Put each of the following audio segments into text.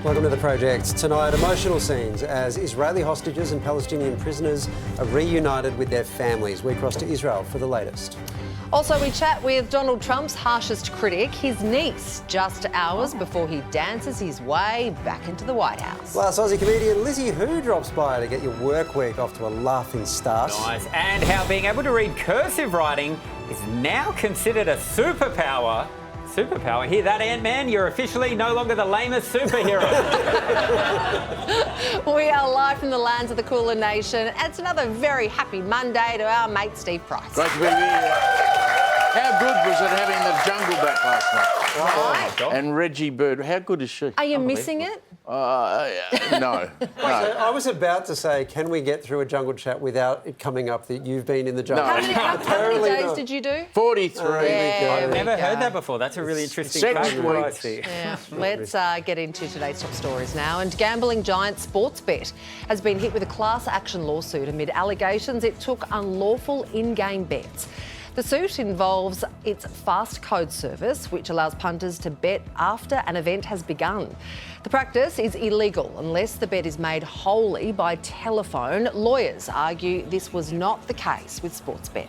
Welcome to The Project. Tonight, emotional scenes as Israeli hostages and Palestinian prisoners are reunited with their families. We cross to Israel for the latest. Also, we chat with Donald Trump's harshest critic, his niece, just hours before he dances his way back into the White House. Plus, Aussie comedian Lizzy Hoo drops by to get your work week off to a laughing start. Nice. And how being able to read cursive writing is now considered a superpower. Superpower. Hear that, Ant-Man? You're officially no longer the lamest superhero. We are live from the lands of the Cooler Nation. It's another very happy Monday to our mate Steve Price. Great to be here. How good was it having the jungle back last night? Right. And Reggie Bird, how good is she? Are you missing it? No. I was about to say, can we get through a jungle chat without it coming up that you've been in the jungle? No. How many days did you do? 43. I've never heard that before. That's a really interesting fact. Yeah. Let's get into today's top stories now. And gambling giant Sportsbet has been hit with a class action lawsuit amid allegations it took unlawful in-game bets. The suit involves its fast code service, which allows punters to bet after an event has begun. The practice is illegal unless the bet is made wholly by telephone. Lawyers argue this was not the case with Sportsbet.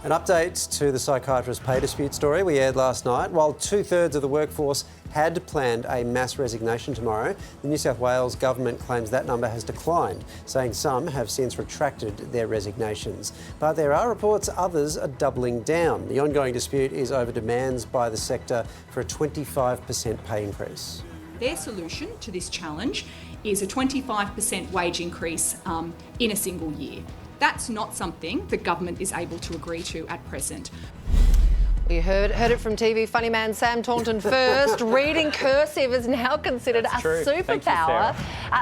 An update to the psychiatrist pay dispute story we aired last night. While 2/3 of the workforce had planned a mass resignation tomorrow, the New South Wales government claims that number has declined, saying some have since retracted their resignations. But there are reports others are doubling down. The ongoing dispute is over demands by the sector for a 25% pay increase. Their solution to this challenge is a 25% wage increase in a single year. That's not something the government is able to agree to at present. We heard it from TV funny man Sam Taunton first. Reading cursive is now considered a superpower.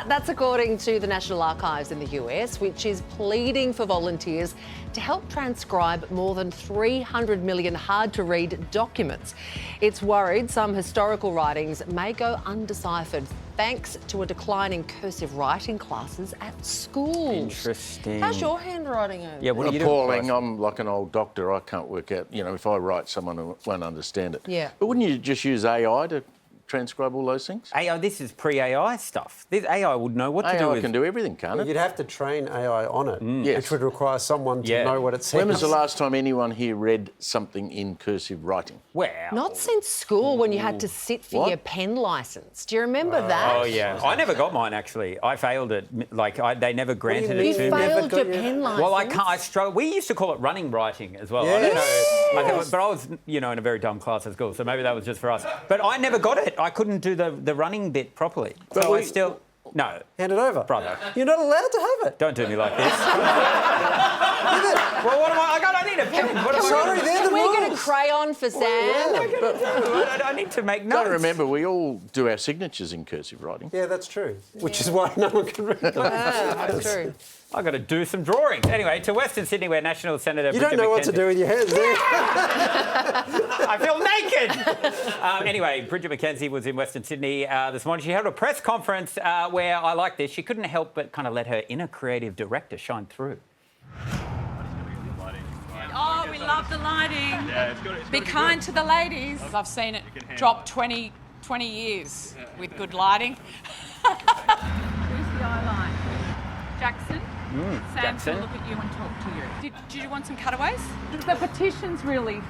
That's according to the National Archives in the US, which is pleading for volunteers to help transcribe more than 300 million hard-to-read documents. It's worried some historical writings may go undeciphered thanks to a decline in cursive writing classes at schools. Interesting. How's your handwriting over? Yeah, what are you Appalling. doing? I'm like an old doctor. I can't work out, if I write, someone won't understand it. Yeah. But wouldn't you just use AI to transcribe all those things? AI, this is pre-AI stuff. This AI would know what to do AI with. can do everything, can't it? You'd have to train AI on it, Yes. which would require someone to know what it says. When was the last time anyone here read something in cursive writing? Well, Not since school when you had to sit for What? your pen licence. Do you remember that? oh yeah, I never got mine actually. I failed it. They never granted mean? it to You me. failed your pen licence? Well, I can't. I struggle. We used to call it running writing as well. Yes. I don't know, but I was, in a very dumb class at school, so maybe that was just for us. But I never got it. I couldn't do the running bit properly. But So I we- still no. Hand it over. Brother. You're not allowed to have it. Don't do me like this. Well, what am I? I need a pen. What am I Sorry, gonna- they're the Can we get a rules. crayon for Sam? I need to make notes. Don't remember, we all do our signatures in cursive writing. Yeah, that's true. Which is why no one can read it. That's true. I've got to do some drawings. Anyway, to Western Sydney, where National Senator You don't know what to do with your hands, do you? I feel naked. Anyway, Bridget McKenzie was in Western Sydney this morning. She held a press conference where, I like this, she couldn't help but kind of let her inner creative director shine through. Oh, we love the lighting. Be kind to the ladies. I've seen it drop 20 years with good lighting. Who's the eye line? Jackson? Sam, Jackson. to look at you and talk to you. Did you want some cutaways? The petition's really...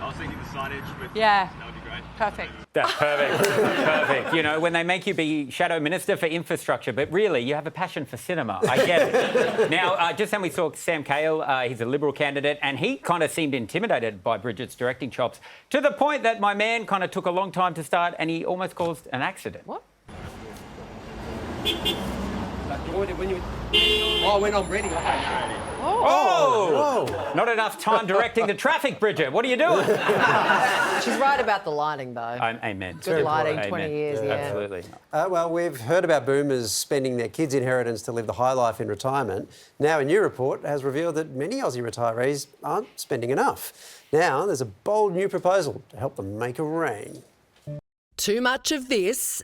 I was thinking the signage, but Yeah. that would be great. Perfect. That's perfect. Perfect. When they make you be Shadow Minister for Infrastructure, but really you have a passion for cinema. I get it. Now, just then we saw Sam Cale. He's a Liberal candidate, and he kind of seemed intimidated by Bridget's directing chops to the point that my man kind of took a long time to start and he almost caused an accident. What? When I'm ready, Oh! Not enough time directing the traffic, Bridget. What are you doing? She's right about the lighting, though. Amen. Good lighting, Amen. 20 years, yeah. Absolutely. Well, we've heard about boomers spending their kids' inheritance to live the high life in retirement. Now, a new report has revealed that many Aussie retirees aren't spending enough. Now, there's a bold new proposal to help them make it rain. Too much of this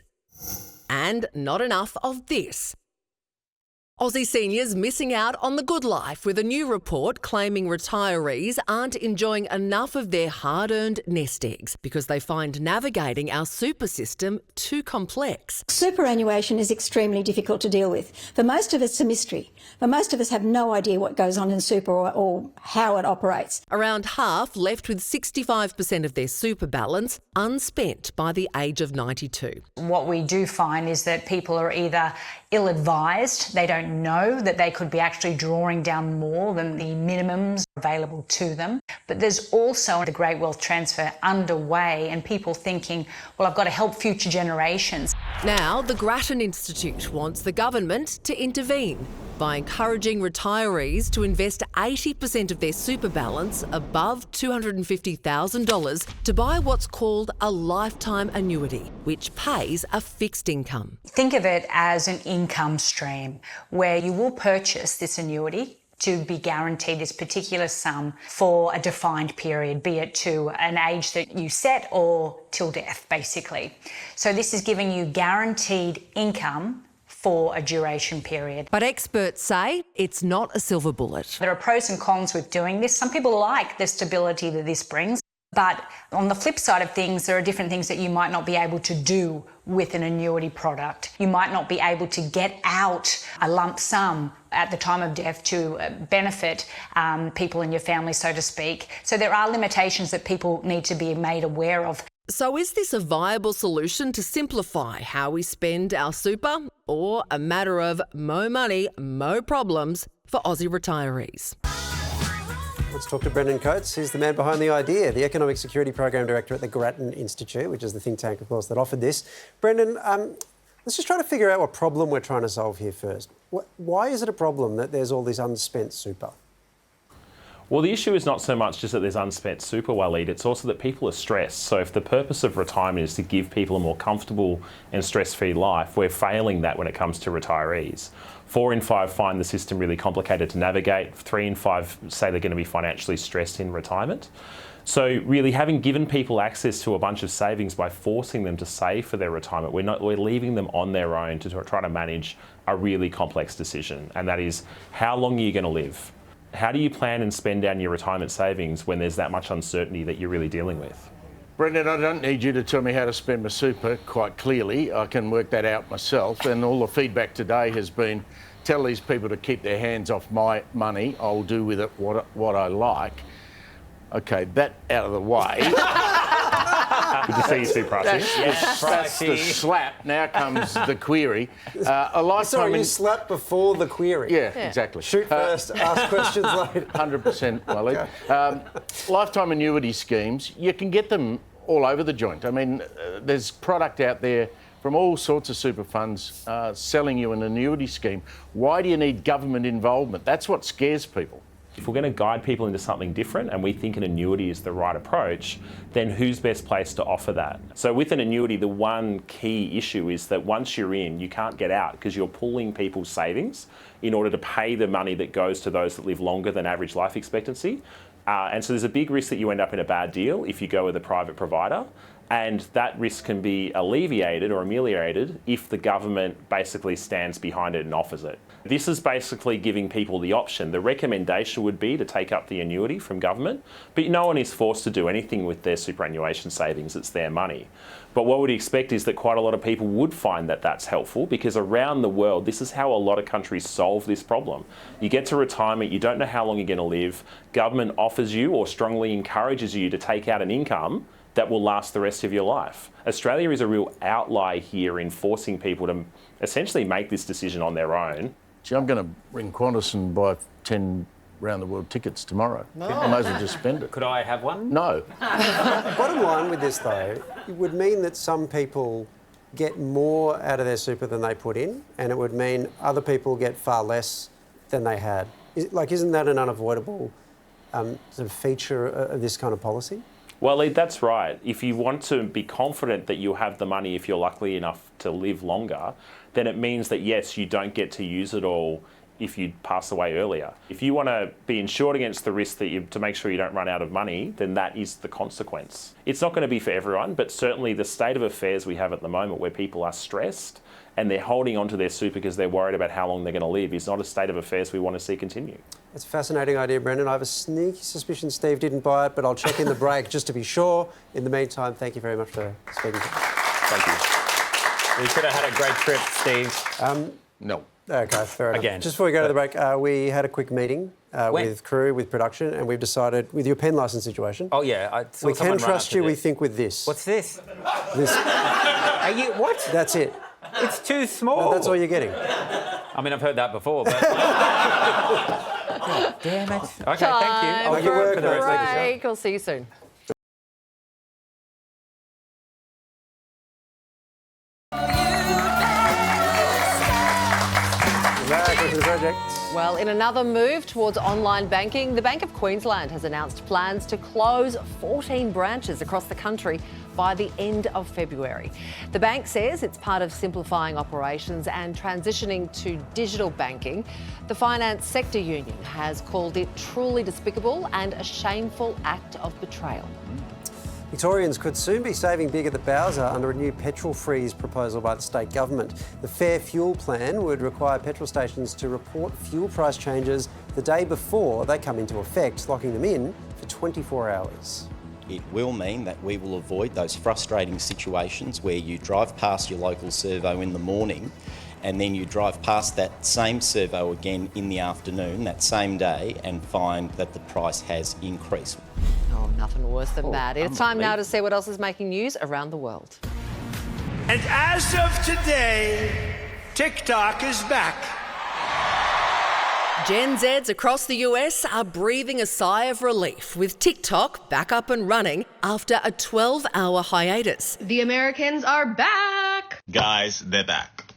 and not enough of this. Aussie seniors missing out on the good life with a new report claiming retirees aren't enjoying enough of their hard-earned nest eggs because they find navigating our super system too complex. Superannuation is extremely difficult to deal with. For most of us, it's a mystery. For most of us have no idea what goes on in super or how it operates. Around half left with 65% of their super balance unspent by the age of 92. What we do find is that people are either ill-advised, they don't know that they could be actually drawing down more than the minimums available to them. But there's also the great wealth transfer underway and people thinking, well, I've got to help future generations. Now, the Grattan Institute wants the government to intervene by encouraging retirees to invest 80% of their super balance above $250,000 to buy what's called a lifetime annuity, which pays a fixed income. Think of it as an income stream where you will purchase this annuity to be guaranteed this particular sum for a defined period, be it to an age that you set or till death, basically. So this is giving you guaranteed income for a duration period. But experts say it's not a silver bullet. There are pros and cons with doing this. Some people like the stability that this brings, but on the flip side of things, there are different things that you might not be able to do with an annuity product. You might not be able to get out a lump sum at the time of death to benefit people in your family, so to speak. So there are limitations that people need to be made aware of. So is this a viable solution to simplify how we spend our super, or a matter of mo money, mo problems for Aussie retirees? Let's talk to Brendan Coates. He's the man behind the idea, the Economic Security Program Director at the Grattan Institute, which is the think tank, of course, that offered this. Brendan, let's just try to figure out what problem we're trying to solve here first. Why is it a problem that there's all this unspent super? Well, the issue is not so much just that there's unspent super, Waleed, it's also that people are stressed. So if the purpose of retirement is to give people a more comfortable and stress-free life, we're failing that when it comes to retirees. 4 in 5 find the system really complicated to navigate. 3 in 5 say they're going to be financially stressed in retirement. So really having given people access to a bunch of savings by forcing them to save for their retirement, we're leaving them on their own to try to manage a really complex decision. And that is, how long are you going to live? How do you plan and spend down your retirement savings when there's that much uncertainty that you're really dealing with? Brendan, I don't need you to tell me how to spend my super quite clearly. I can work that out myself. And all the feedback today has been, tell these people to keep their hands off my money. I'll do with it what I like. Okay, that out of the way. Good to see you too, Pricey. That's the slap. Now comes the query. A lifetime. Sorry, you slapped before the query. Yeah, exactly. Shoot first, ask questions later. 100%, Waleed. Lifetime annuity schemes, you can get them all over the joint. I mean, there's product out there from all sorts of super funds selling you an annuity scheme. Why do you need government involvement? That's what scares people. If we're going to guide people into something different and we think an annuity is the right approach, then who's best placed to offer that? So with an annuity, the one key issue is that once you're in, you can't get out because you're pulling people's savings in order to pay the money that goes to those that live longer than average life expectancy. And so there's a big risk that you end up in a bad deal if you go with a private provider. And that risk can be alleviated or ameliorated if the government basically stands behind it and offers it. This is basically giving people the option. The recommendation would be to take up the annuity from government, but no one is forced to do anything with their superannuation savings. It's their money. But what we'd expect is that quite a lot of people would find that that's helpful because around the world, this is how a lot of countries solve this problem. You get to retirement, you don't know how long you're going to live. Government offers you or strongly encourages you to take out an income that will last the rest of your life. Australia is a real outlier here in forcing people to essentially make this decision on their own. Gee, I'm going to ring Qantas and buy 10 round-the-world tickets tomorrow. No. I might as well just spend it. Could I have one? No. Bottom line with this, though, it would mean that some people get more out of their super than they put in, and it would mean other people get far less than they had. Isn't that an unavoidable sort of feature of this kind of policy? Well, that's right. If you want to be confident that you have the money if you're lucky enough to live longer, then it means that, yes, you don't get to use it all if you pass away earlier. If you want to be insured against the risk to make sure you don't run out of money, then that is the consequence. It's not going to be for everyone, but certainly the state of affairs we have at the moment where people are stressed and they're holding on to their super because they're worried about how long they're going to live is not a state of affairs we want to see continue. It's a fascinating idea, Brendan. I have a sneaky suspicion Steve didn't buy it, but I'll check in the break just to be sure. In the meantime, thank you very much for speaking. Thank you. We could have had a great trip, Steve. No. Okay, fair enough. Again. Just before we go to the break, we had a quick meeting with crew, with production, and we've decided, with your pen licence situation... Oh, yeah. I saw we someone can run trust up you, to we this. think, with this. What's this? This. Are you... What? That's it. It's too small. No, that's all you're getting. I mean, I've heard that before, but... God damn it. Okay, thank you. I'll Good work, for the rest of the show. break. I'll see you soon. Welcome to the project. Well, in another move towards online banking, the Bank of Queensland has announced plans to close 14 branches across the country by the end of February. The bank says it's part of simplifying operations and transitioning to digital banking. The Finance Sector Union has called it truly despicable and a shameful act of betrayal. Victorians could soon be saving big at the Bowser under a new petrol freeze proposal by the state government. The Fair Fuel plan would require petrol stations to report fuel price changes the day before they come into effect, locking them in for 24 hours. It will mean that we will avoid those frustrating situations where you drive past your local servo in the morning and then you drive past that same servo again in the afternoon, that same day, and find that the price has increased. Oh, nothing worse than that. It's time now to see what else is making news around the world. And as of today, TikTok is back. Gen Zs across the US are breathing a sigh of relief with TikTok back up and running after a 12-hour hiatus. The Americans are back. Guys, they're back.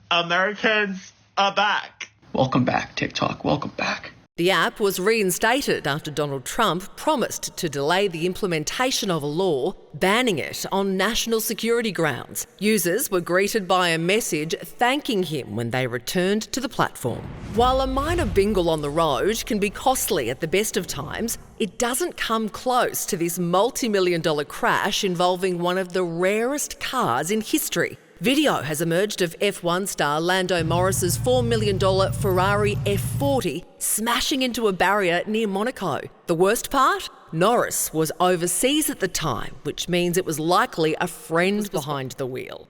Americans are back. Welcome back, TikTok. Welcome back. The app was reinstated after Donald Trump promised to delay the implementation of a law banning it on national security grounds. Users were greeted by a message thanking him when they returned to the platform. While a minor bingle on the road can be costly at the best of times, it doesn't come close to this multi-million-dollar crash involving one of the rarest cars in history. Video has emerged of F1 star Lando Norris's $4 million Ferrari F40 smashing into a barrier near Monaco. The worst part? Norris was overseas at the time, which means it was likely a friend behind the wheel.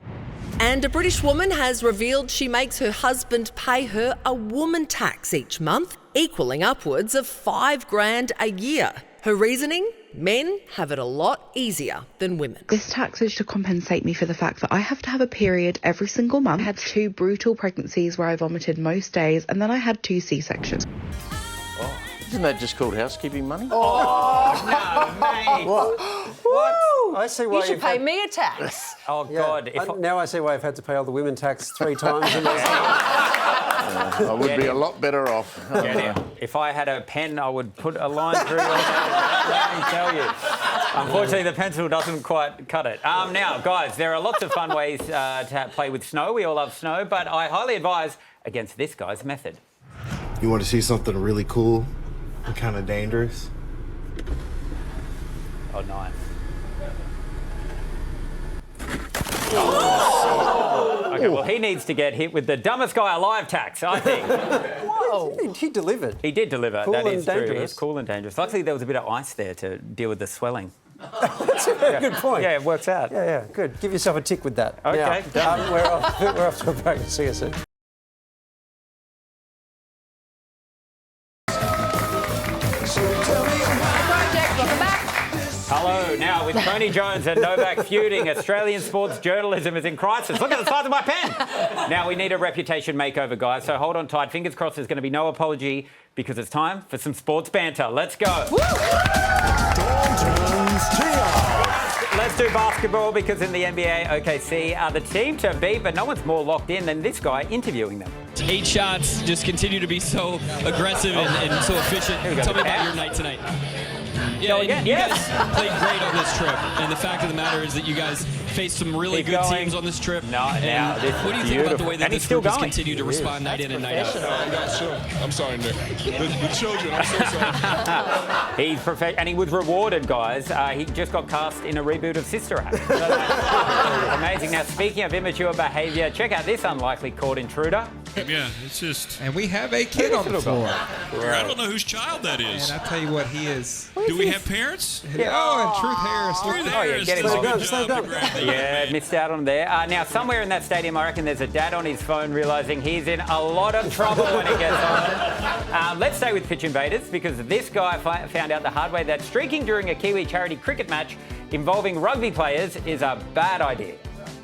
And a British woman has revealed she makes her husband pay her a woman tax each month, equaling upwards of $5,000 a year. Her reasoning? Men have it a lot easier than women. This tax is to compensate me for the fact that I have to have a period every single month. I had 2 brutal pregnancies where I vomited most days, and then I had 2 C-sections. Oh, isn't that just called housekeeping money? Oh, no, mate. What? I see why you should pay me a tax. Oh, God. Now I see why I've had to pay all the women tax 3 times. In I would be a lot better off. If I had a pen, I would put a line through it. Let me tell you. Unfortunately, the pencil doesn't quite cut it. Now, guys, there are lots of fun ways to play with snow. We all love snow, but I highly advise against this guy's method. You want to see something really cool and kind of dangerous? Oh, nice. Okay, well, he needs to get hit with the dumbest guy alive tax, I think. Whoa. He delivered. He did deliver. Cool that and is true. dangerous. He's cool and dangerous. Luckily, there was a bit of ice there to deal with the swelling. That's a very good point. Yeah, it works out. Yeah, good. Give yourself a tick with that. Okay, now, we're off to a break. See you soon. Hello. Now, with Tony Jones and Novak feuding, Australian sports journalism is in crisis. Look at the size of my pen. Now, we need a reputation makeover, guys, so hold on tight. Fingers crossed there's going to be no apology because it's time for some sports banter. Let's go. Let's do basketball because in the NBA, OKC are the team to beat, but no one's more locked in than this guy interviewing them. 8 shots, just continue to be so aggressive and so efficient. Tell me about your night tonight. Yeah, you guys played great on this trip, and the fact of the matter is that you guys faced some really Keep good going. teams on this trip. No, now this what do you is think about the beautiful. way that And this he's still group has going. continued to respond night in and night out? I'm sorry, Nick. The children, I'm so sorry. He's and he was rewarded, guys. He just got cast in a reboot of Sister Act. So that's amazing. Now, speaking of immature behaviour, check out this unlikely court intruder. Yeah, it's just... And we have a kid on the floor. I don't know whose child that is. And I tell you what, he is. Do we have parents? Yeah. Oh, and Truth Harris. Truth Oh, yeah, Harris get him does a on. good job to grab the Yeah, missed out on there. Now, somewhere in that stadium, I reckon there's a dad on his phone realising he's in a lot of trouble when he gets on. Let's stay with pitch invaders, because this guy found out the hard way that streaking during a Kiwi charity cricket match involving rugby players is a bad idea.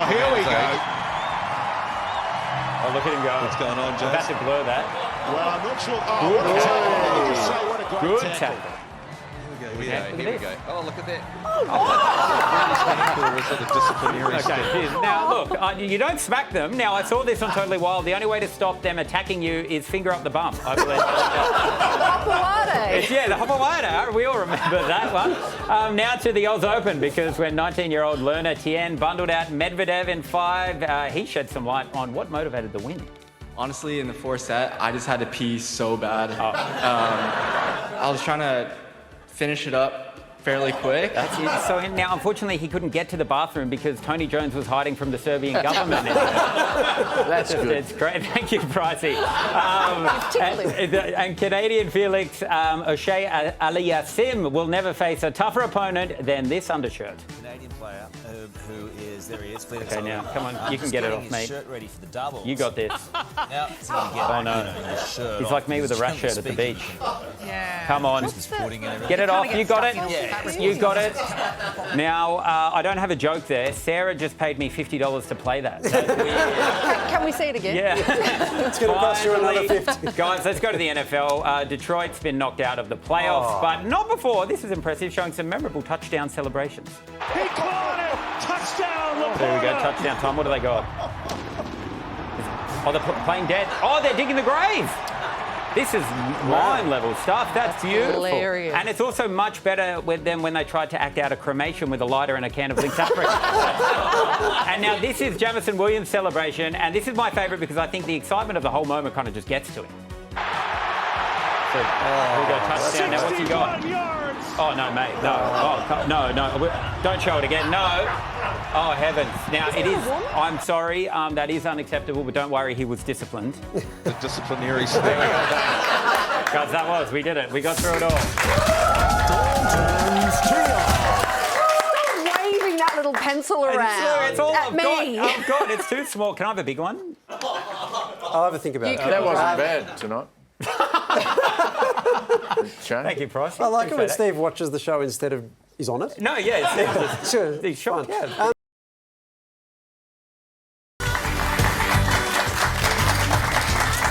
Here we go. Oh, look at him go. What's going on, James? I've had to blur that. Well, I'm not sure. Oh, what a tackle. Just say what a great Good tackle. tackle. Here we go. Oh, look at that. Okay, now look, you don't smack them. Now, I saw this on Totally Wild. The only way to stop them attacking you is finger up the bum, I believe. Hopawade. Yeah, the Hopawade. We all remember that one. Now to the Oz Open, because when 19-year-old learner Tien bundled out Medvedev in 5, he shed some light on what motivated the win. Honestly, in the fourth set, I just had to pee so bad. I was trying to finish it up fairly quick. That's it. So now, unfortunately, he couldn't get to the bathroom because Tony Jones was hiding from the Serbian government. That's good. It's great. Thank you, Pricey. And Canadian Felix O'Shea Aliasim will never face a tougher opponent than this undershirt. Canadian player who is, there he is, Felix. Okay, now, come on, you can get it off, mate. Shirt ready for the doubles. You got this. Now, it's going to get Oh, no. your shirt He's off. like me with a rash shirt at the beach. Yeah. Come on. Get it off. You got it. You got it. Now, I don't have a joke there. Sarah just paid me $50 to play that. Can we see it again? Yeah. It's going to cost you another 50. Guys, let's go to the NFL. Detroit's been knocked out of the playoffs, but not before. This is impressive, showing some memorable touchdown celebrations. He caught it! Touchdown, There we go, touchdown time. What do they got? Oh, they're playing dead. Oh, they're digging the grave. This is mine-level stuff. That's beautiful. Hilarious. And it's also much better than when they tried to act out a cremation with a lighter and a can of Lynx Africa. And now this is Jamison Williams' celebration, and this is my favourite because I think the excitement of the whole moment kind of just gets to him. So, here we go, touchdown. Now, what's he got? Oh, no, mate, no. Oh, no. Don't show it again. No. Oh, heavens. Now, it is, I'm sorry, that is unacceptable, but don't worry, he was disciplined. The disciplinary state. Guys, we did it. We got through it all. Stop waving that little pencil around It's all at I've me. got. Oh, God, it's too small. Can I have a big one? I'll have a think about it. That wasn't bad tonight. Thank you, Price. I like it when Steve watches the show instead of he's on it. No, yeah, it's Sure, he's sure. fun. Yeah.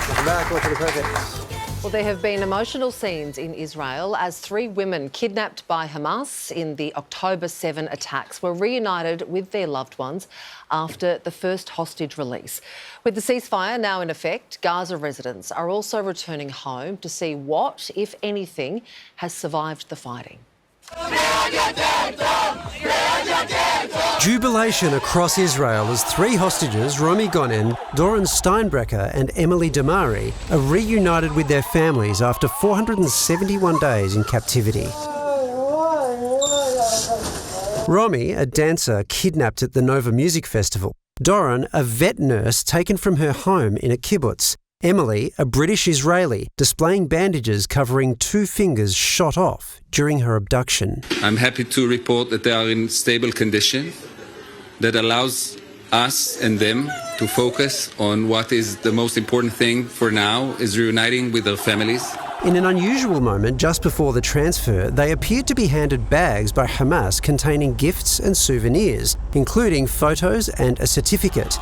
Welcome back. Look at the project. Well, there have been emotional scenes in Israel as 3 women kidnapped by Hamas in the October 7 attacks were reunited with their loved ones after the first hostage release. With the ceasefire now in effect, Gaza residents are also returning home to see what, if anything, has survived the fighting. Jubilation across Israel as 3 hostages, Romy Gonen, Doron Steinbrecher and Emily Damari, are reunited with their families after 471 days in captivity. Romy, a dancer kidnapped at the Nova Music Festival. Doron, a vet nurse taken from her home in a kibbutz. Emily, a British Israeli, displaying bandages covering 2 fingers shot off during her abduction. I'm happy to report that they are in stable condition that allows us and them to focus on what is the most important thing for now, is reuniting with their families. In an unusual moment just before the transfer, they appeared to be handed bags by Hamas containing gifts and souvenirs, including photos and a certificate.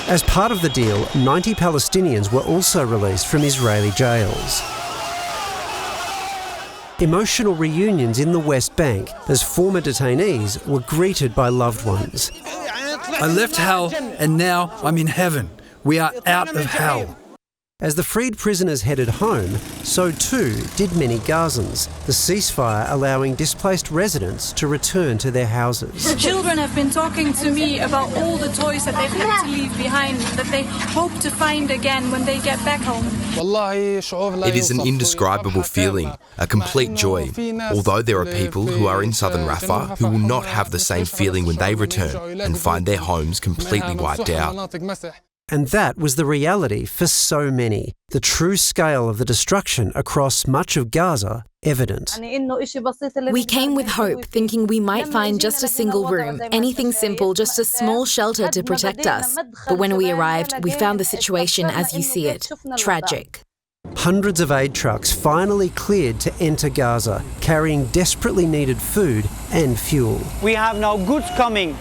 As part of the deal, 90 Palestinians were also released from Israeli jails. Emotional reunions in the West Bank as former detainees were greeted by loved ones. I left hell and now I'm in heaven. We are out of hell. As the freed prisoners headed home, so too did many Gazans, the ceasefire allowing displaced residents to return to their houses. Children have been talking to me about all the toys that they've had to leave behind, that they hope to find again when they get back home. It is an indescribable feeling, a complete joy. Although there are people who are in southern Rafah who will not have the same feeling when they return and find their homes completely wiped out. And that was the reality for so many. The true scale of the destruction across much of Gaza evident. We came with hope, thinking we might find just a single room, anything simple, just a small shelter to protect us. But when we arrived, we found the situation as you see it, tragic. Hundreds of aid trucks finally cleared to enter Gaza, carrying desperately needed food and fuel. We have now goods coming.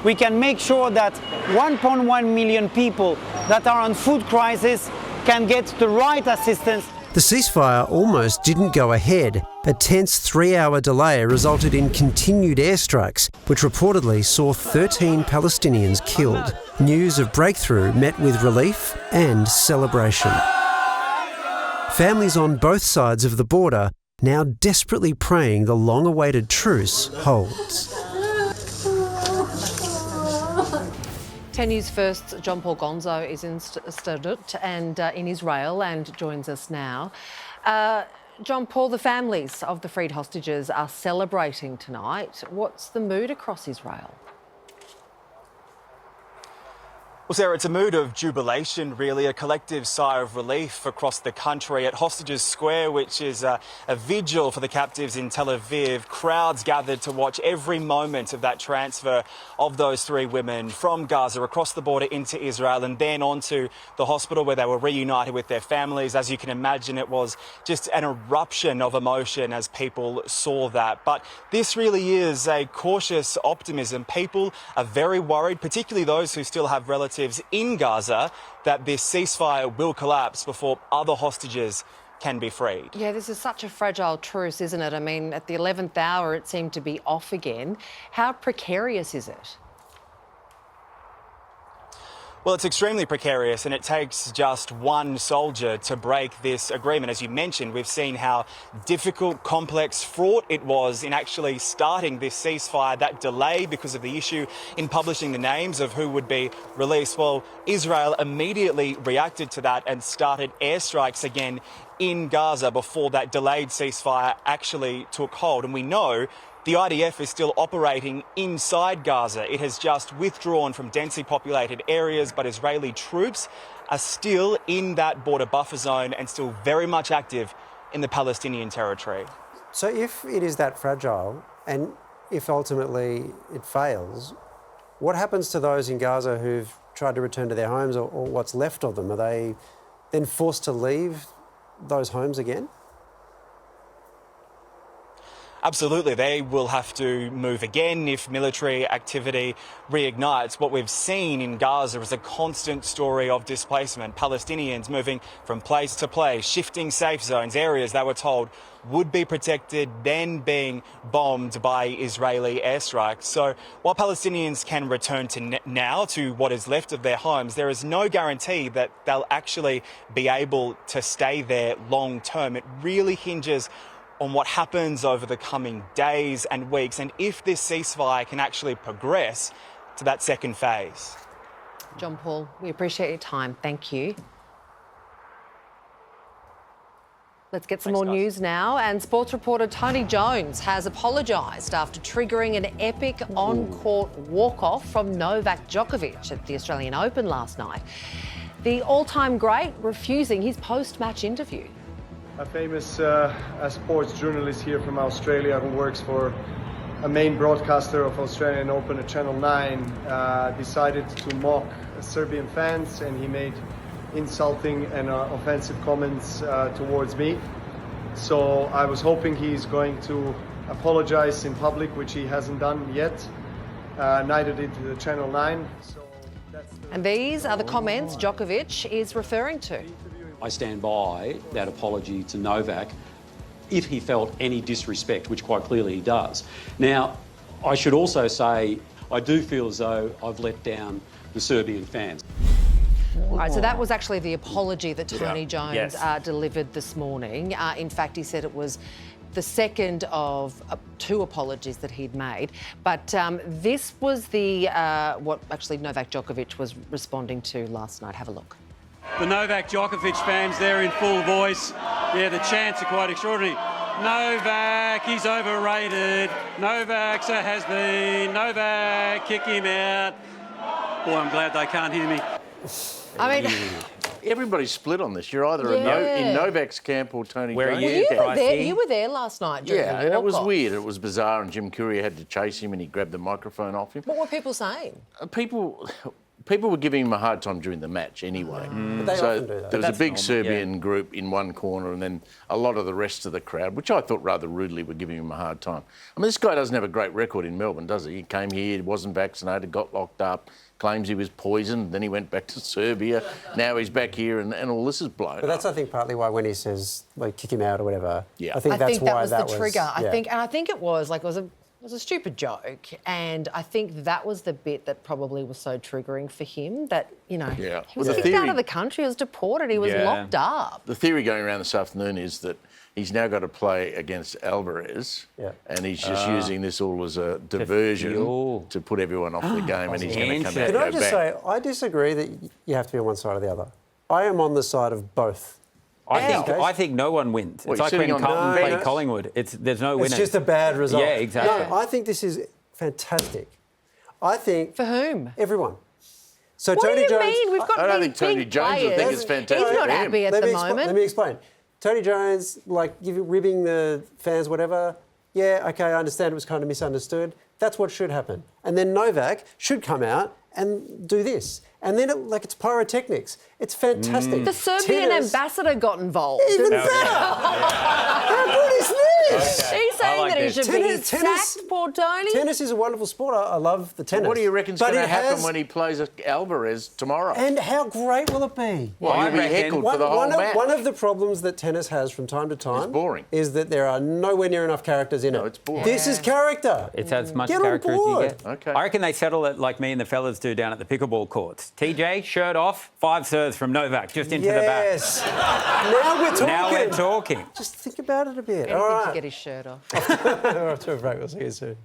We can make sure that 1.1 million people that are on food crisis can get the right assistance. The ceasefire almost didn't go ahead. A tense 3-hour delay resulted in continued airstrikes, which reportedly saw 13 Palestinians killed. News of breakthrough met with relief and celebration. Families on both sides of the border now desperately praying the long-awaited truce holds. 10 News First's John Paul Gonzo is in Stadut and in Israel and joins us now. John Paul, the families of the freed hostages are celebrating tonight. What's the mood across Israel? Well, Sarah, it's a mood of jubilation, really, a collective sigh of relief across the country. At Hostages Square, which is a vigil for the captives in Tel Aviv, crowds gathered to watch every moment of that transfer of those 3 women from Gaza across the border into Israel and then onto the hospital where they were reunited with their families. As you can imagine, it was just an eruption of emotion as people saw that. But this really is a cautious optimism. People are very worried, particularly those who still have relatives in Gaza, that this ceasefire will collapse before other hostages can be freed. Yeah, this is such a fragile truce, isn't it? I mean, at the 11th hour, it seemed to be off again. How precarious is it? Well, it's extremely precarious, and it takes just one soldier to break this agreement. As you mentioned, we've seen how difficult, complex, fraught it was in actually starting this ceasefire, that delay because of the issue in publishing the names of who would be released. Well, Israel immediately reacted to that and started airstrikes again in Gaza before that delayed ceasefire actually took hold. And we know the IDF is still operating inside Gaza. It has just withdrawn from densely populated areas, but Israeli troops are still in that border buffer zone and still very much active in the Palestinian territory. So if it is that fragile, and if ultimately it fails, what happens to those in Gaza who've tried to return to their homes, or what's left of them? Are they then forced to leave those homes again? Absolutely, they will have to move again if military activity reignites. What we've seen in Gaza is a constant story of displacement. Palestinians moving from place to place, shifting safe zones, areas they were told would be protected, then being bombed by Israeli airstrikes. So while Palestinians can return to now to what is left of their homes, there is no guarantee that they'll actually be able to stay there long term. It really hinges on what happens over the coming days and weeks, and if this ceasefire can actually progress to that second phase. John Paul, we appreciate your time. Thank you. Let's get some more news now. And sports reporter Tony Jones has apologised after triggering an epic on-court walk-off from Novak Djokovic at the Australian Open last night. The all-time great refusing his post-match interview. A famous sports journalist here from Australia who works for a main broadcaster of Australian Open at Channel 9 decided to mock Serbian fans, and he made insulting and offensive comments towards me. So I was hoping he's going to apologize in public, which he hasn't done yet. Neither did Channel 9. And these are the comments Djokovic is referring to. I stand by that apology to Novak if he felt any disrespect, which quite clearly he does. Now, I should also say I do feel as though I've let down the Serbian fans. All right, so that was actually the apology that Tony Jones Yes. delivered this morning. In fact, he said it was the second of 2 apologies that he'd made. But this was the what actually Novak Djokovic was responding to last night. Have a look. The Novak Djokovic fans there in full voice. Yeah, the chants are quite extraordinary. Novak, he's overrated. Novak's a has-been. Novak, kick him out. Boy, I'm glad they can't hear me. I mean, everybody's split on this. You're either in Novak's camp or Tony Where are Jones' you? camp. you were there last night during the Yeah, and it was walk-off. weird. It was bizarre, and Jim Courier had to chase him, and he grabbed the microphone off him. What were people saying? People were giving him a hard time during the match anyway. But they So often do that. there was a That's big normal, Serbian group in one corner, and then a lot of the rest of the crowd, which I thought rather rudely were giving him a hard time. I mean, this guy doesn't have a great record in Melbourne, does he? He came here, wasn't vaccinated, got locked up, claims he was poisoned, then he went back to Serbia. Now he's back here, and all this is blown But that's, up. I think, partly why when he says, like, kick him out or whatever, Yeah. I think that's that why was that the trigger. yeah. I think it was like it was a stupid joke, and I think that was the bit that probably was so triggering for him. That he was kicked out of the country, he was deported, he was locked up. The theory going around this afternoon is that he's now got to play against Alvarez, and he's just using this all as a diversion to put everyone off the game, and he's going to come out and Can I go just back. say, I disagree that you have to be on one side or the other. I am on the side of both. I think no one wins. Well, It's like you're when sitting on Carlton the played bench. Collingwood. There's no winners. It's just a bad result. Yeah, exactly. No, I think this is fantastic. I think... For whom? Everyone. So What Tony do you Jones... mean? We've got I don't these think Tony big Jones would think players. it's fantastic He's not for him. happy at the moment. Let me explain. Tony Jones, like, ribbing the fans, whatever, yeah, OK, I understand it was kind of misunderstood. That's what should happen. And then Novak should come out and do this. And then, it's pyrotechnics. It's fantastic. The Serbian ambassador got involved. Even better! How good is this? Okay. He's saying that he should be sacked, poor Tony. Tennis is a wonderful sport. I love the tennis. What do you reckon's going to happen when he plays Alvarez tomorrow? And how great will it be? Well, he'll be heckled for the whole match. One of the problems that tennis has from time to time is that there are nowhere near enough characters in it. It's boring. This is character. It's as much Get on character as you board. get. Okay. I reckon they settle it like me and the fellas do down at the pickleball courts. TJ, shirt off, 5 serves from Novak, just into the back. Yes. Now we're talking. Now we're talking. Just think about it a bit. Anything All right. to get his shirt off. We're off to a break. We'll see you soon.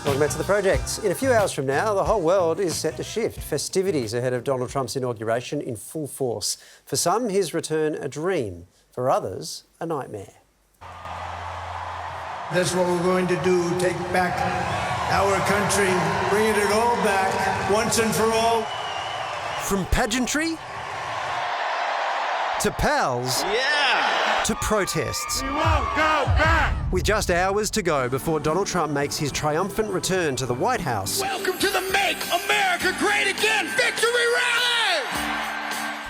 Welcome back to the project. In a few hours from now, the whole world is set to shift. Festivities ahead of Donald Trump's inauguration in full force. For some, his return a dream. For others, a nightmare. That's what we're going to do, take back our country, bringing it all back once and for all. From pageantry to pals to protests. We won't go back! With just hours to go before Donald Trump makes his triumphant return to the White House, Welcome to the Make America Great Again Victory Rally!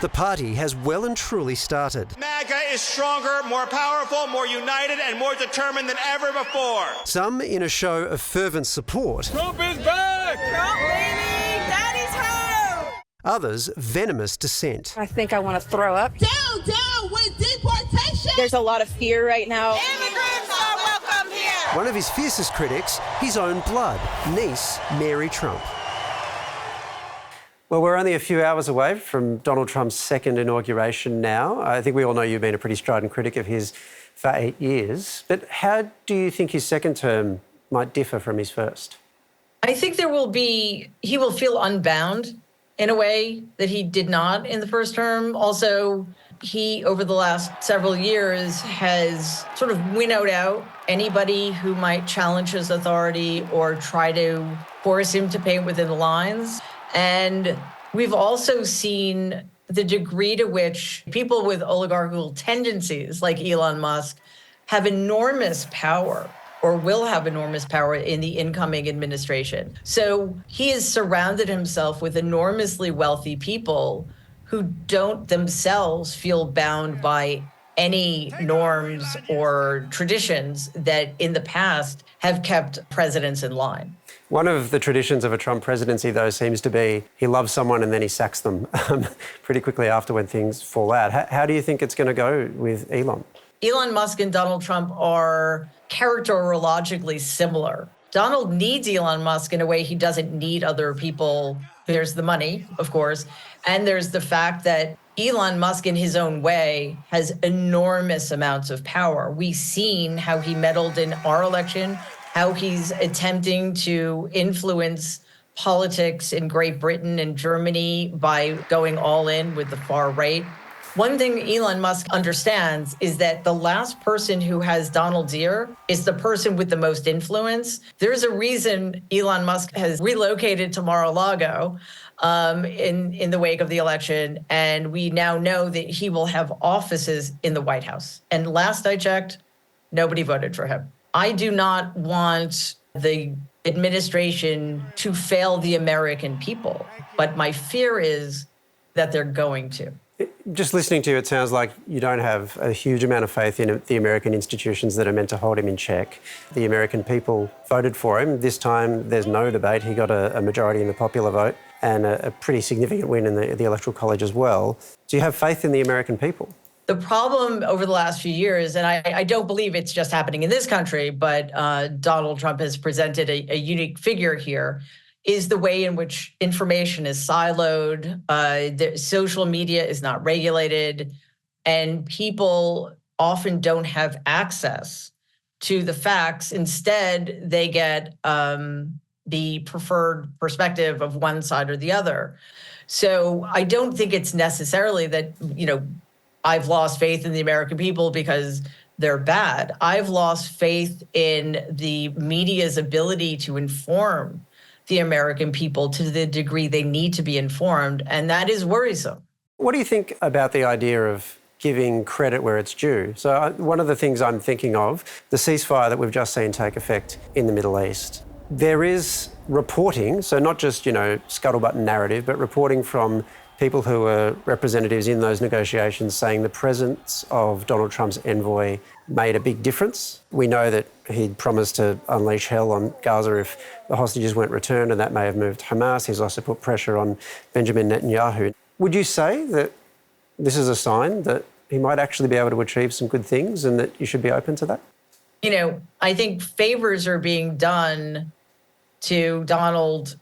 the party has well and truly started. MAGA is stronger, more powerful, more united, and more determined than ever before. Some in a show of fervent support, Trump is back! Trump leaving! Daddy's home! others venomous dissent. I think I want to throw up. Down with deportation! There's a lot of fear right now. Immigrants are welcome here! One of his fiercest critics, his own blood, niece Mary Trump. Well, we're only a few hours away from Donald Trump's second inauguration now. I think we all know you've been a pretty strident critic of his for 8 years. But how do you think his second term might differ from his first? I think he will feel unbound in a way that he did not in the first term. Also, he, over the last several years, has sort of winnowed out anybody who might challenge his authority or try to force him to paint within the lines. And we've also seen the degree to which people with oligarchical tendencies like Elon Musk have enormous power or will have enormous power in the incoming administration. So he has surrounded himself with enormously wealthy people who don't themselves feel bound by any norms or traditions that in the past have kept presidents in line. One of the traditions of a Trump presidency, though, seems to be he loves someone and then he sacks them pretty quickly after when things fall out. How do you think it's going to go with Elon? Elon Musk and Donald Trump are characterologically similar. Donald needs Elon Musk in a way he doesn't need other people. There's the money, of course, and there's the fact that Elon Musk, in his own way, has enormous amounts of power. We've seen how he meddled in our election, how he's attempting to influence politics in Great Britain and Germany by going all in with the far right. One thing Elon Musk understands is that the last person who has Donald's ear is the person with the most influence. There's a reason Elon Musk has relocated to Mar-a-Lago in the wake of the election, and we now know that he will have offices in the White House. And last I checked, nobody voted for him. I do not want the administration to fail the American people, but my fear is that they're going to. Just listening to you, it sounds like you don't have a huge amount of faith in the American institutions that are meant to hold him in check. The American people voted for him. This time, there's no debate. He got a majority in the popular vote and a pretty significant win in the Electoral College as well. Do you have faith in the American people? The problem over the last few years, and I don't believe it's just happening in this country, but Donald Trump has presented a unique figure here, is the way in which information is siloed, social media is not regulated, and people often don't have access to the facts. Instead, they get the preferred perspective of one side or the other. So I don't think it's necessarily that, I've lost faith in the American people because they're bad. I've lost faith in the media's ability to inform the American people to the degree they need to be informed, and that is worrisome. What do you think about the idea of giving credit where it's due? So one of the things I'm thinking of, the ceasefire that we've just seen take effect in the Middle East. There is reporting, so not just, scuttlebutt narrative, but reporting from people who are representatives in those negotiations saying the presence of Donald Trump's envoy made a big difference. We know that he'd promised to unleash hell on Gaza if the hostages weren't returned, and that may have moved Hamas. He's also put pressure on Benjamin Netanyahu. Would you say that this is a sign that he might actually be able to achieve some good things and that you should be open to that? I think favors are being done to Donald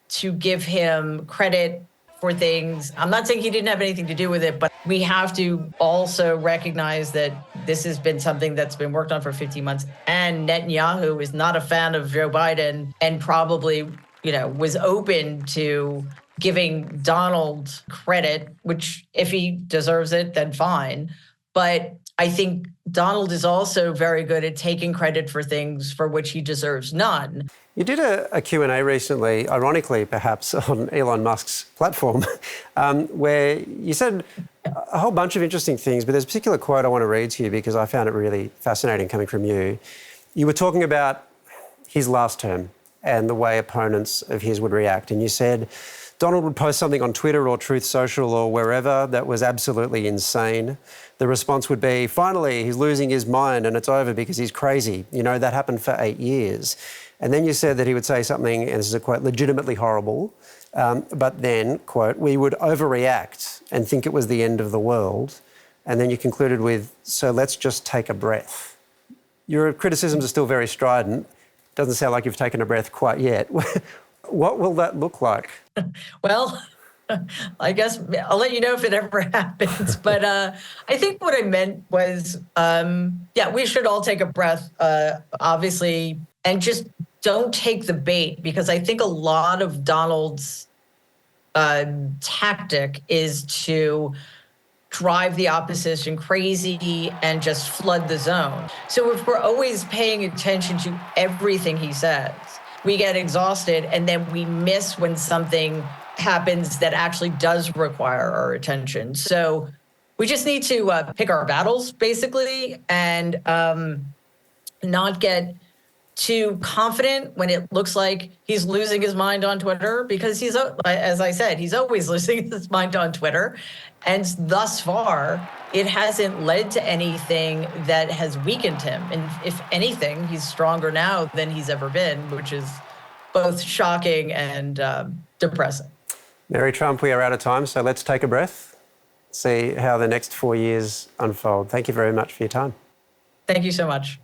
to give him credit for things. I'm not saying he didn't have anything to do with it, but we have to also recognize that this has been something that's been worked on for 15 months. And Netanyahu is not a fan of Joe Biden and probably, was open to giving Donald credit, which if he deserves it, then fine. But I think Donald is also very good at taking credit for things for which he deserves none. You did a Q&A recently, ironically perhaps, on Elon Musk's platform, where you said a whole bunch of interesting things, but there's a particular quote I want to read to you because I found it really fascinating coming from you. You were talking about his last term and the way opponents of his would react, and you said Donald would post something on Twitter or Truth Social or wherever that was absolutely insane. The response would be, finally, he's losing his mind and it's over because he's crazy. That happened for 8 years. And then you said that he would say something, and this is a quote, legitimately horrible, but then, quote, we would overreact and think it was the end of the world. And then you concluded with, so let's just take a breath. Your criticisms are still very strident. Doesn't sound like you've taken a breath quite yet. What will that look like? Well, I guess I'll let you know if it ever happens. But I think what I meant was, we should all take a breath, obviously, and just don't take the bait, because I think a lot of Donald's tactic is to drive the opposition crazy and just flood the zone. So if we're always paying attention to everything he says, we get exhausted and then we miss when something happens that actually does require our attention. So we just need to pick our battles, basically, and not get too confident when it looks like he's losing his mind on Twitter, because he's, as I said, he's always losing his mind on Twitter. And thus far, it hasn't led to anything that has weakened him. And if anything, he's stronger now than he's ever been, which is both shocking and depressing. Mary Trump, we are out of time, so let's take a breath, see how the next 4 years unfold. Thank you very much for your time. Thank you so much.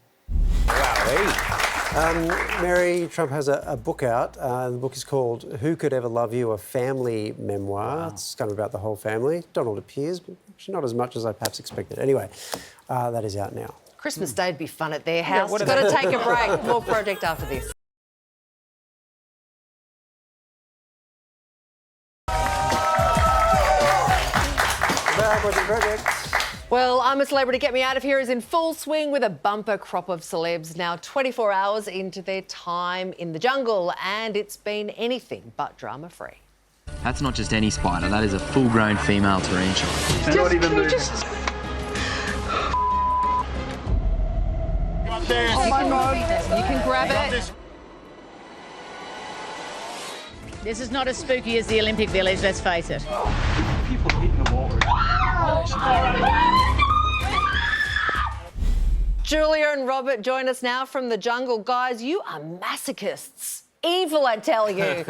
Wow. Mary, Trump has a book out. The book is called Who Could Ever Love You? A Family Memoir. Wow. It's kind of about the whole family. Donald appears, but actually not as much as I perhaps expected. Anyway, that is out now. Christmas Day would be fun at their house. Yeah, You've got to take a break. More project after this. Project. Well, I'm a Celebrity Get Me Out of Here is in full swing with a bumper crop of celebs now 24 hours into their time in the jungle, and it's been anything but drama-free. That's not just any spider, that is a full-grown female tarantula. Not even moving. Oh my God. You can grab it. This is not as spooky as the Olympic Village, let's face it. People hitting the wall. Julia and Robert join us now from the jungle. Guys, you are masochists. Evil, I tell you.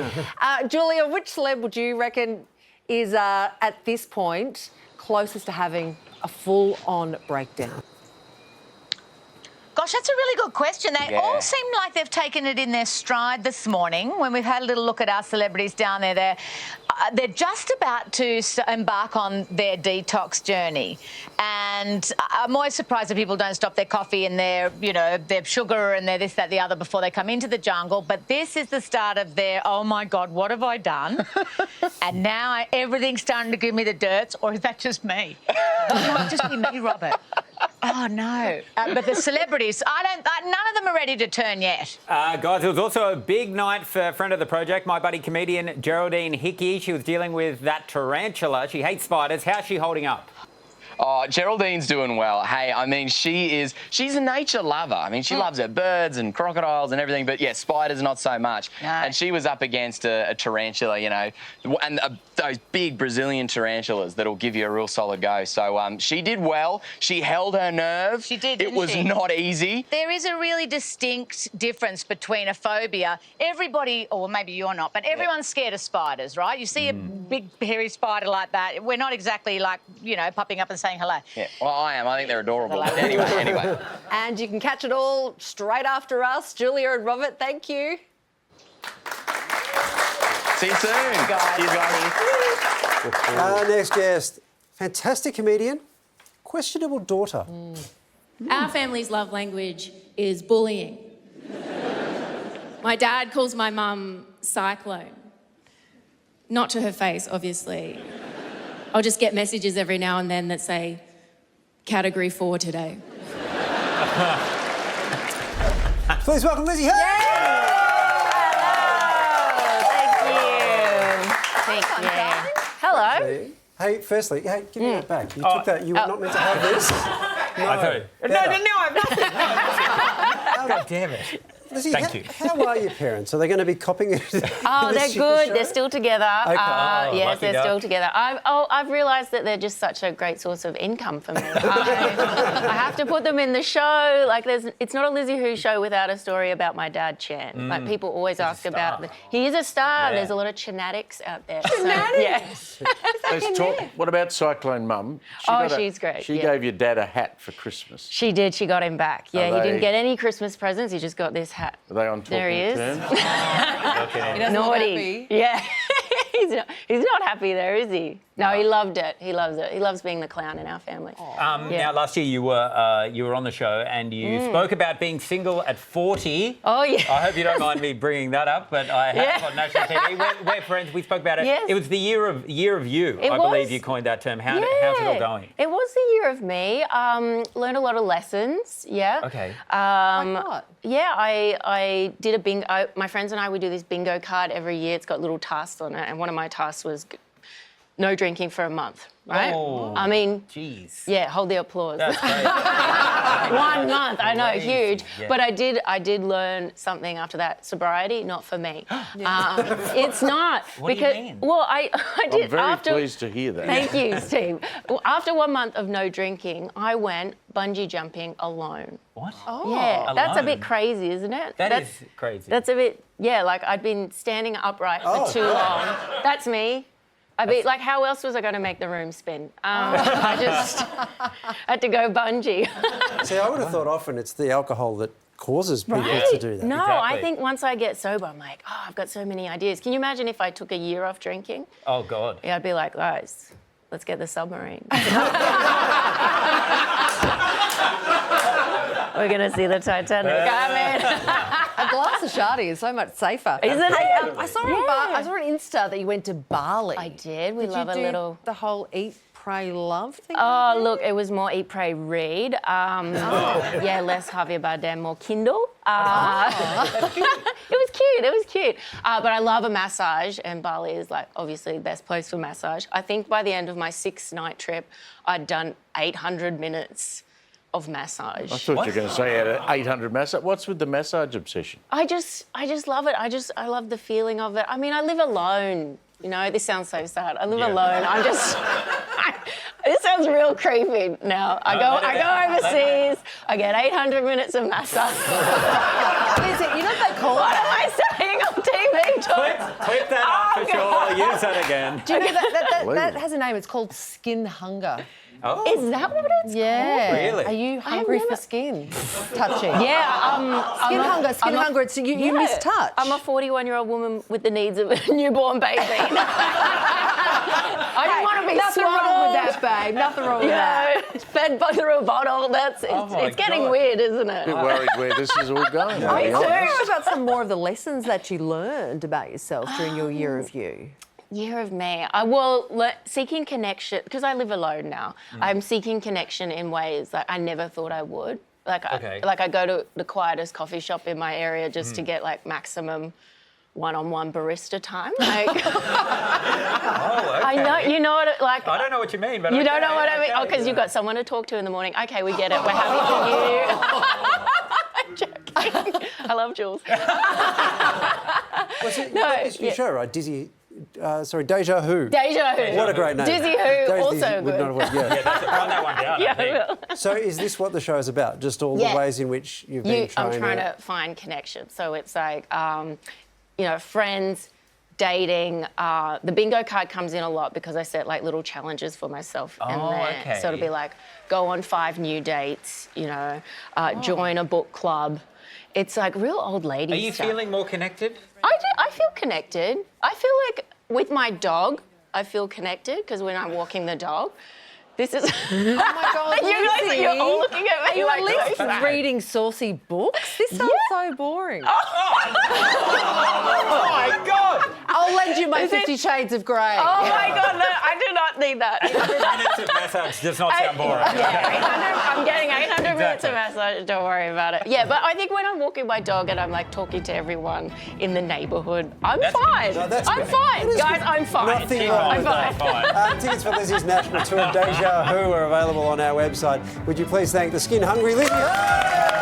Julia, which celeb would you reckon is, at this point, closest to having a full-on breakdown? Gosh, that's a really good question. They all seem like they've taken it in their stride this morning. When we've had a little look at our celebrities down there, they're just about to embark on their detox journey. And I'm always surprised that people don't stop their coffee and their, their sugar and their this, that, the other before they come into the jungle. But this is the start of their, oh, my God, what have I done? And now everything's starting to give me the dirts. Or is that just me? It might just be me, Robert. Oh, no. But the celebrities, none of them are ready to turn yet. Guys, it was also a big night for a friend of the project, my buddy comedian Geraldine Hickey. She was dealing with that tarantula. She hates spiders. How's she holding up? Oh, Geraldine's doing well. Hey, I mean, she's a nature lover. I mean, she loves her birds and crocodiles and everything, but yeah, spiders not so much. No. And she was up against a tarantula, and those big Brazilian tarantulas that'll give you a real solid go. So she did well. She held her nerve. She did, It was not easy. There is a really distinct difference between a phobia. Everybody, or maybe you're not, but everyone's scared of spiders, right? You see a big hairy spider like that, we're not exactly like, popping up and saying hello. Yeah, well, I am. I think they're adorable. Anyway. And you can catch it all straight after us. Julia and Robert, thank you. See you soon. Our next guest, fantastic comedian, questionable daughter. Our family's love language is bullying. My dad calls my mum Cyclone. Not to her face, obviously. I'll just get messages every now and then that say, Category 4 today. Please welcome Lizzy Hoo! Thank you. Hello. Hey, firstly, give me that back. You took that. You were not meant to have this. No, I've nothing. God damn it. Lizzy, Thank you. How are your parents? Are they going to be copying it? Oh, they're good. They're still together. Okay. Yes, they're still together. I've realised that they're just such a great source of income for me. I have to put them in the show. Like, it's not a Lizzy Hoo show without a story about my dad, Chan. Like, people always ask about. He is a star. Yeah. There's a lot of chenatics out there. Chenatics? Let's talk. What about Cyclone Mum? She's great. She gave your dad a hat for Christmas. She did. She got him back. Yeah, he didn't get any Christmas presents. He just got this hat. Are they on talking There he is. terms? He doesn't look Naughty. happy. Yeah. He's not happy there, is he? No, he loved it. He loves it. He loves being the clown in our family. Now, last year you were on the show and you spoke about being single at 40. Oh, yeah. I hope you don't mind me bringing that up, but I have on national TV. We're friends. We spoke about it. Yes. It was the year of you. I believe you coined that term. How's it all going? It was the year of me. Learned a lot of lessons. Yeah. Okay. Like what? Yeah, I did a bingo. My friends and I would do this bingo card every year. It's got little tasks on it, and one of my tasks was no drinking for a month. Right? Oh, I mean, jeez. Yeah, hold the applause. That's great. 1 month, I know, Crazy. huge. Yeah. But I did learn something after that. Sobriety, not for me. It's not. What do you mean? Well, I did. I'm very pleased to hear that. Thank you, Steve. Well, after 1 month of no drinking, I went bungee jumping alone. What? Oh. Yeah, that's a Alone? bit crazy, isn't it? That's crazy. That's a bit, like I'd been standing upright for too long. That's me. I'd be like, how else was I going to make the room spin? I just had to go bungee. See, I would have thought often it's the alcohol that causes people to do that. No, Exactly. I think once I get sober, I'm like, oh, I've got so many ideas. Can you imagine if I took a year off drinking? Oh, God. Yeah, I'd be like, guys, let's get the submarine. We're going to see the Titanic. A glass of shardy is so much safer. Isn't it? I saw I saw on Insta that you went to Bali. I did. We Did love you a do little... the whole eat, pray, love thing? Oh, look, it was more eat, pray, read. Yeah, less Javier Bardem, more Kindle. It was cute. It was cute. But I love a massage, and Bali is like obviously the best place for massage. I think by the end of my 6-night trip, I'd done 800 minutes of massage. I thought you were going to say 800 massage. What's with the massage obsession? I just love it. I love the feeling of it. I mean, I live alone. You know, this sounds so sad. I live alone. I'm just... this sounds real creepy now. I go overseas. I get 800 minutes of massage. You know what they call What it? am I saying on TV? Clip that up for sure. Use that again. Do you know that has a name? It's called skin hunger. Oh. Is that what it's Yeah. called? Really? Are you hungry for skin? Touching. Yeah. Skin hunger. Skin hunger. It's you miss touch. I'm a 41-year-old woman with the needs of a newborn baby. I just want to be Nothing swaddled. wrong with that, babe. Nothing wrong with that. Fed through a bottle. It's getting weird, isn't it? A bit worried where this is all going. Me too. What about some more of the lessons that you learned about yourself during your year of you? Year of me. Seeking connection, because I live alone now. I'm seeking connection in ways that I never thought I would. I go to the quietest coffee shop in my area just to get like maximum one-on-one barista time. Like, I know, you know what, like... I don't know what you mean, but you don't know what I mean? Oh, because you've got someone to talk to in the morning. Okay, we get it. We're happy for you. I'm joking. I love Jules. It's your show, right? Deja Hoo. Deja Hoo. What a great name. Dizzy Who, also would good. not have worked, yeah. Run that one down. Yeah, I will. So is this what the show is about? Just all the ways in which you've been I'm trying to find connection. So it's like, friends, dating. The bingo card comes in a lot because I set like little challenges for myself in there. Okay. So it'll be like, go on 5 new dates, join a book club. It's like real old lady Are you stuff. feeling more connected? I feel connected. I feel like with my dog, I feel connected because when I'm walking the dog, this is... Oh my God, you're all looking at me. Are you like at least reading saucy books? This sounds so boring. Oh my God! I'll lend you my 50 Shades of Grey. Oh my God, no, I do not need that. 800 minutes of massage does not sound boring. Yeah, I'm getting 800 minutes of massage, don't worry about it. Yeah, but I think when I'm walking my dog and I'm like talking to everyone in the neighbourhood, I'm fine. No, that's I'm great. fine, guys, I'm fine. Nothing wrong I'm with that. fine. Tickets for Lizzy's national tour, Deja Who, are available on our website. Would you please thank the skin-hungry Lizzy Hoo?